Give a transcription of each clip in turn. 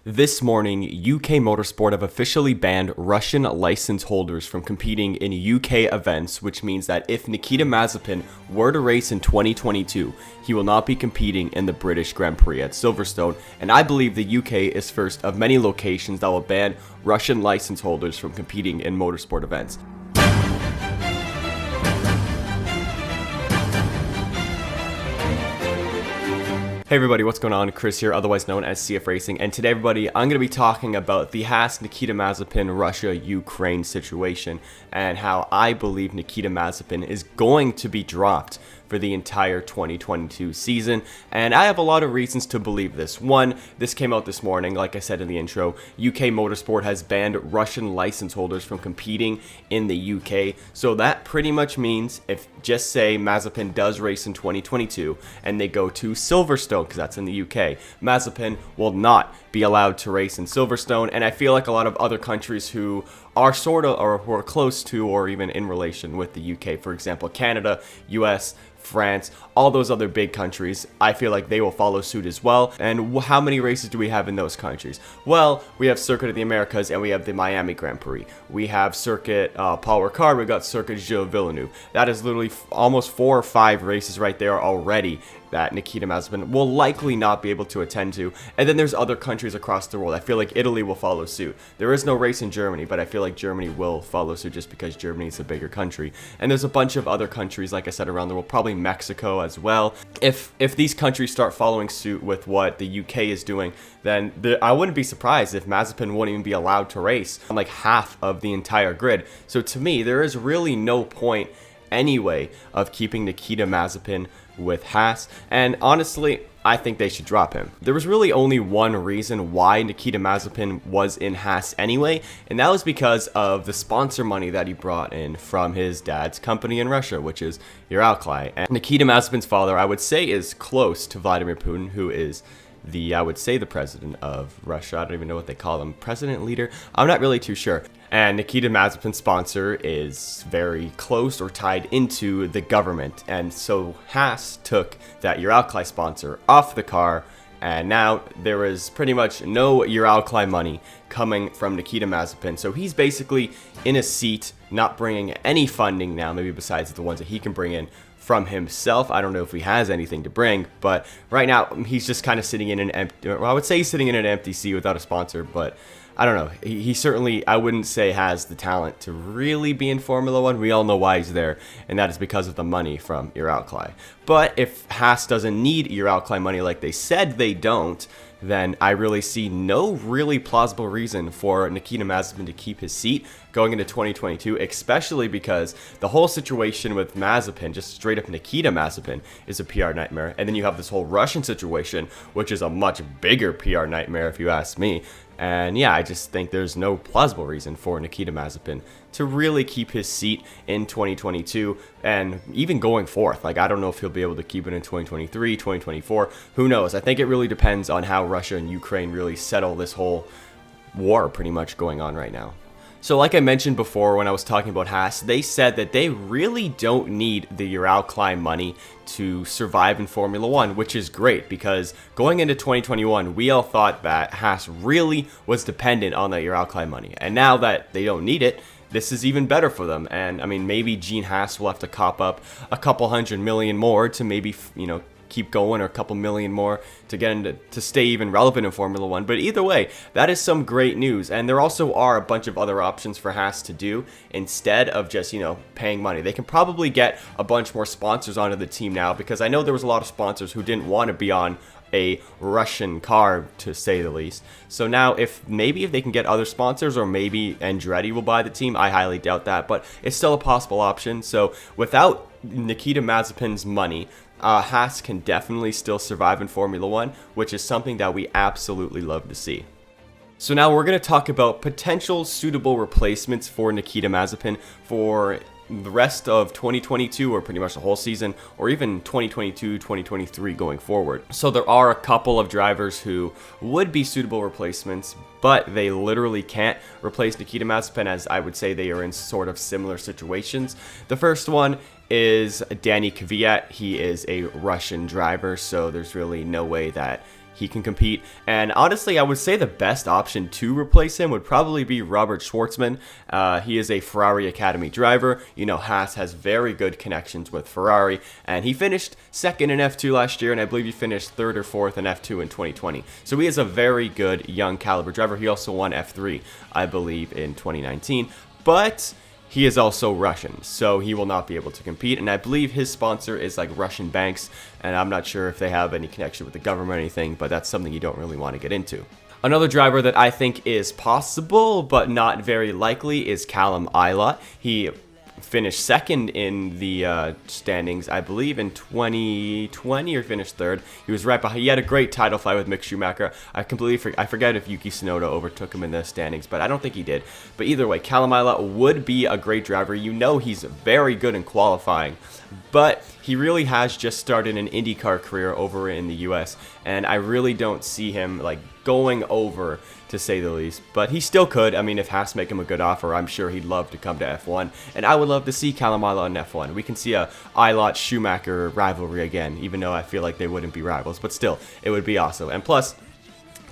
This morning, UK Motorsport have officially banned Russian license holders from competing in UK events, which means that if Nikita Mazepin were to race in 2022, he will not be competing in the British Grand Prix at Silverstone, and I believe the UK is first of many locations that will ban Russian license holders from competing in motorsport events. Hey everybody, what's going on? Chris here, otherwise known as CFRacing, and today everybody, I'm going to be talking about the HAAS Nikita Mazepin Russia-Ukraine situation and how I believe Nikita Mazepin is going to be dropped for the entire 2022 season, and I have a lot of reasons to believe this. One, this came out this morning, like I said in the intro, UK Motorsport has banned Russian license holders from competing in the UK, so that pretty much means if, just say, Mazepin does race in 2022 and they go to Silverstone, because that's in the UK, Mazepin will not be allowed to race in Silverstone, and I feel like a lot of other countries who are sort of, or who are close to, or even in relation with the UK, for example, Canada, US, France, all those other big countries, I feel like they will follow suit as well. And how many races do we have in those countries? Well, we have Circuit of the Americas and we have the Miami Grand Prix. We have Circuit Paul Ricard, we got Circuit Gilles Villeneuve. That is literally almost 4 or 5 races right there already that Nikita Mazepin will likely not be able to attend to. And then there's other countries across the world. I feel like Italy will follow suit. There is no race in Germany, but I feel like Germany will follow suit just because Germany is a bigger country. And there's a bunch of other countries, like I said, around the world, probably Mexico as well. If these countries start following suit with what the UK is doing, then I wouldn't be surprised if Mazepin wouldn't even be allowed to race on like half of the entire grid. So to me, there is really no point anyway of keeping Nikita Mazepin with HAAS, and honestly, I think they should drop him. There was really only one reason why Nikita Mazepin was in HAAS anyway, and that was because of the sponsor money that he brought in from his dad's company in Russia, which is HAAS. And Nikita Mazepin's father, I would say, is close to Vladimir Putin, who is I would say the president of Russia. I don't even know what they call him. President, leader? I'm not really too sure. And Nikita Mazepin's sponsor is very close or tied into the government. And so HAAS took that HAAS sponsor off the car, and now there is pretty much no HAAS money coming from Nikita Mazepin. So he's basically in a seat, not bringing any funding now, maybe besides the ones that he can bring in from himself. I don't know if he has anything to bring, but right now he's just kind of sitting in an empty, well, I would say he's sitting in an empty seat without a sponsor, but I don't know. He certainly, I wouldn't say, has the talent to really be in Formula One. We all know why he's there, and that is because of the money from HAAS. But if HAAS doesn't need HAAS money like they said they don't, then I really see no really plausible reason for Nikita Mazepin to keep his seat going into 2022, especially because the whole situation with Mazepin, just straight up Nikita Mazepin, is a PR nightmare. And then you have this whole Russian situation, which is a much bigger PR nightmare if you ask me. And yeah, I just think there's no plausible reason for Nikita Mazepin to really keep his seat in 2022 and even going forth. Like, I don't know if he'll be able to keep it in 2023, 2024. Who knows? I think it really depends on how Russia and Ukraine really settle this whole war pretty much going on right now. So like I mentioned before when I was talking about HAAS, they said that they really don't need the HAAS money to survive in Formula One, which is great because going into 2021, we all thought that HAAS really was dependent on the HAAS money. And now that they don't need it, this is even better for them. And I mean, maybe Gene Haas will have to cop up a couple $100 million more to maybe, keep going, or a couple million more to get into to stay even relevant in Formula One. But either way, that is some great news. And there also are a bunch of other options for HAAS to do instead of just, paying money. They can probably get a bunch more sponsors onto the team now, because I know there was a lot of sponsors who didn't want to be on a Russian car, to say the least. So now if they can get other sponsors, or maybe Andretti will buy the team, I highly doubt that, but it's still a possible option. So without Nikita Mazepin's money, HAAS can definitely still survive in Formula One, which is something that we absolutely love to see. So now we're going to talk about potential suitable replacements for Nikita Mazepin for the rest of 2022, or pretty much the whole season, or even 2022, 2023 going forward. So there are a couple of drivers who would be suitable replacements, but they literally can't replace Nikita Mazepin, as I would say they are in sort of similar situations. The first one is Danny Kvyat. He is a Russian driver, so there's really no way that he can compete. And honestly, I would say the best option to replace him would probably be Robert Schwartzman. He is a Ferrari Academy driver. You know, Haas has very good connections with Ferrari, and he finished second in F2 last year, and I believe he finished third or fourth in F2 in 2020. So he is a very good young caliber driver. He also won F3, I believe, in 2019. But he is also Russian, so he will not be able to compete, and I believe his sponsor is like Russian banks, and I'm not sure if they have any connection with the government or anything, but that's something you don't really want to get into. Another driver that I think is possible, but not very likely, is Callum Ilott. He finished second in the standings, I believe, in 2020, or finished third. He was right behind. He had a great title fight with Mick Schumacher. I forget if Yuki Tsunoda overtook him in the standings, but I don't think he did. But either way, Callum Ilott would be a great driver. You know, he's very good in qualifying, but he really has just started an IndyCar career over in the US, and I really don't see him like going over, to say the least. But he still could. I mean, if Haas make him a good offer, I'm sure he'd love to come to F1, and I would love to see Callum Ilott in F1. We can see a Ilott-Schumacher rivalry again, even though I feel like they wouldn't be rivals, but still, it would be awesome. And plus,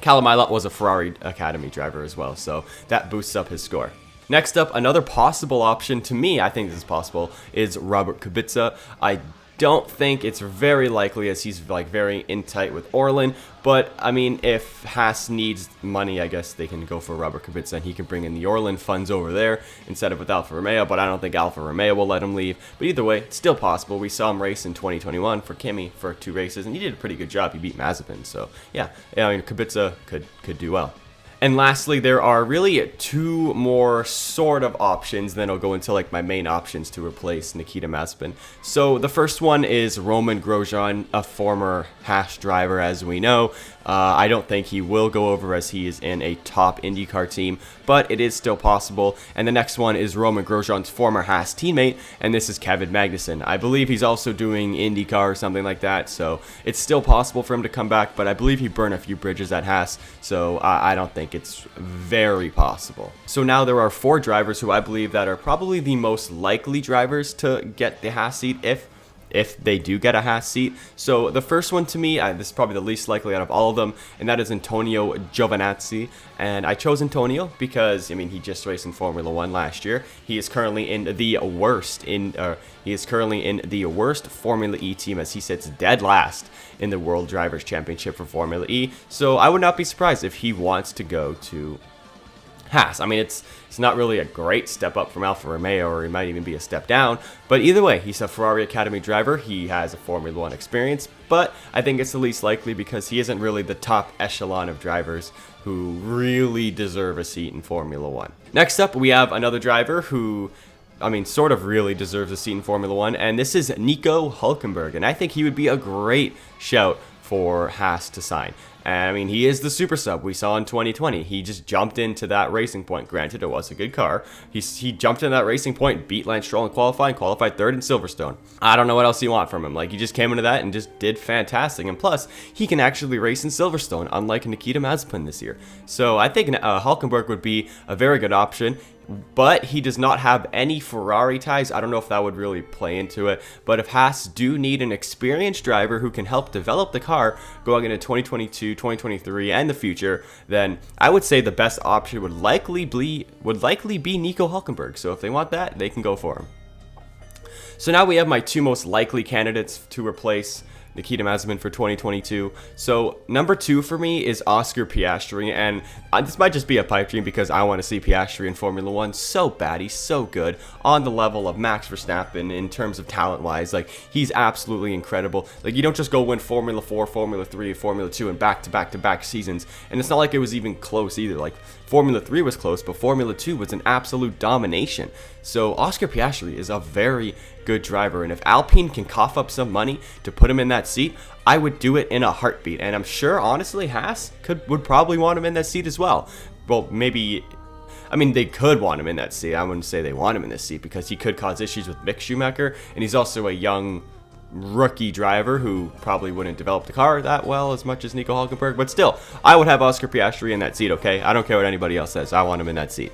Callum Ilott was a Ferrari Academy driver as well, so that boosts up his score. Next up, another possible option, to me, I think this is possible, is Robert Kubica. I don't think it's very likely, as he's like very in tight with Orlen, but I mean, if Haas needs money, I guess they can go for Robert Kubica, and he can bring in the Orlen funds over there instead of with Alfa Romeo, but I don't think Alfa Romeo will let him leave. But either way, it's still possible. We saw him race in 2021 for Kimi for 2 races, and he did a pretty good job. He beat Mazepin, so yeah, I mean, Kubica could do well. And lastly, there are really 2 more sort of options, then I'll go into like my main options to replace Nikita Mazepin. So the first one is Roman Grosjean, a former Haas driver, as we know. I don't think he will go over, as he is in a top IndyCar team, but it is still possible. And the next one is Roman Grosjean's former Haas teammate, and this is Kevin Magnussen. I believe he's also doing IndyCar or something like that, so it's still possible for him to come back, but I believe he burned a few bridges at Haas, so I don't think it's very possible. So now there are 4 drivers who I believe that are probably the most likely drivers to get the Haas seat if they do get a Haas seat. So the first one to me, this is probably the least likely out of all of them, and that is Antonio Giovinazzi. And I chose Antonio because, I mean, he just raced in Formula 1 last year. He is currently in the worst Formula E team, as he sits dead last in the World Drivers' Championship for Formula E. So I would not be surprised if he wants to go to Haas. I mean, it's not really a great step up from Alfa Romeo, or he might even be a step down, but either way, he's a Ferrari Academy driver. He has a Formula 1 experience, but I think it's the least likely because he isn't really the top echelon of drivers who really deserve a seat in Formula 1. Next up, we have another driver who, I mean, sort of really deserves a seat in Formula 1, and this is Nico Hülkenberg, and I think he would be a great shout for Haas to sign. And I mean, he is the super sub we saw in 2020. He just jumped into that racing point. Granted, it was a good car. He jumped in that racing point, beat Lance Stroll in qualifying, qualified 3rd in Silverstone. I don't know what else you want from him. Like, he just came into that and just did fantastic. And plus, he can actually race in Silverstone, unlike Nikita Mazepin this year. So I think Hülkenberg would be a very good option. But he does not have any Ferrari ties. I don't know if that would really play into it. But if Haas do need an experienced driver who can help develop the car going into 2022, 2023, and the future, then I would say the best option would likely be Nico Hülkenberg. So if they want that, they can go for him. So now we have my 2 most likely candidates to replace Nikita Mazepin for 2022. So number 2 for me is Oscar Piastri, and this might just be a pipe dream because I want to see Piastri in Formula 1 so bad. He's so good, on the level of Max Verstappen in terms of talent-wise. Like, he's absolutely incredible. Like, you don't just go win Formula 4, Formula 3, Formula 2 in back-to-back seasons, and it's not like it was even close either. Like, Formula 3 was close, but Formula 2 was an absolute domination. So Oscar Piastri is a very good driver, and if Alpine can cough up some money to put him in that seat, I would do it in a heartbeat. And I'm sure, honestly, Haas would probably want him in that seat as well. Well, maybe, I mean, they could want him in that seat. I wouldn't say they want him in this seat because he could cause issues with Mick Schumacher, and he's also a young rookie driver who probably wouldn't develop the car that well as much as Nico Hülkenberg. But still, I would have Oscar Piastri in that seat, okay? I don't care what anybody else says. I want him in that seat.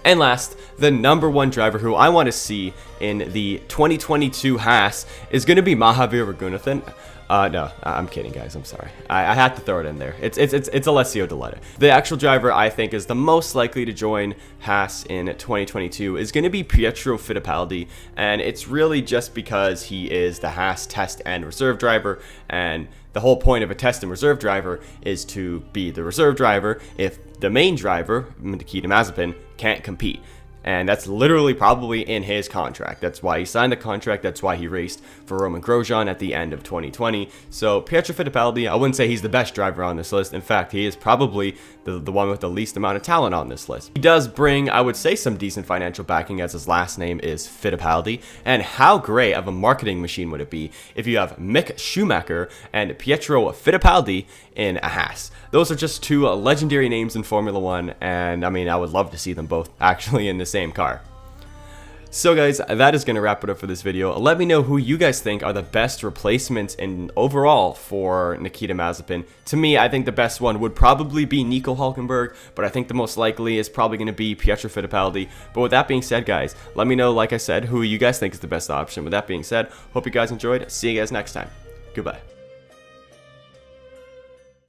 And last, the number 1 driver who I want to see in the 2022 Haas is going to be Mahavir Raghunathan. No, I'm kidding, guys. I'm sorry. I had to throw it in there. It's Alessio Deletta. The actual driver I think is the most likely to join Haas in 2022 is going to be Pietro Fittipaldi, and it's really just because he is the Haas test and reserve driver, and the whole point of a test and reserve driver is to be the reserve driver if the main driver, Nikita Mazepin, can't compete. And that's literally probably in his contract. That's why he signed the contract. That's why he raced for Roman Grosjean at the end of 2020. So Pietro Fittipaldi, I wouldn't say he's the best driver on this list. In fact, he is probably the one with the least amount of talent on this list. He does bring, I would say, some decent financial backing, as his last name is Fittipaldi. And how great of a marketing machine would it be if you have Mick Schumacher and Pietro Fittipaldi in a Haas? Those are just two legendary names in Formula One, and I mean, I would love to see them both actually in the same car. So guys, that is going to wrap it up for this video. Let me know who you guys think are the best replacements in overall for Nikita Mazepin. To me, I think the best one would probably be Nico Hülkenberg, but I think the most likely is probably going to be Pietro Fittipaldi. But with that being said, guys, let me know, like I said, who you guys think is the best option. With that being said, hope you guys enjoyed. See you guys next time. Goodbye.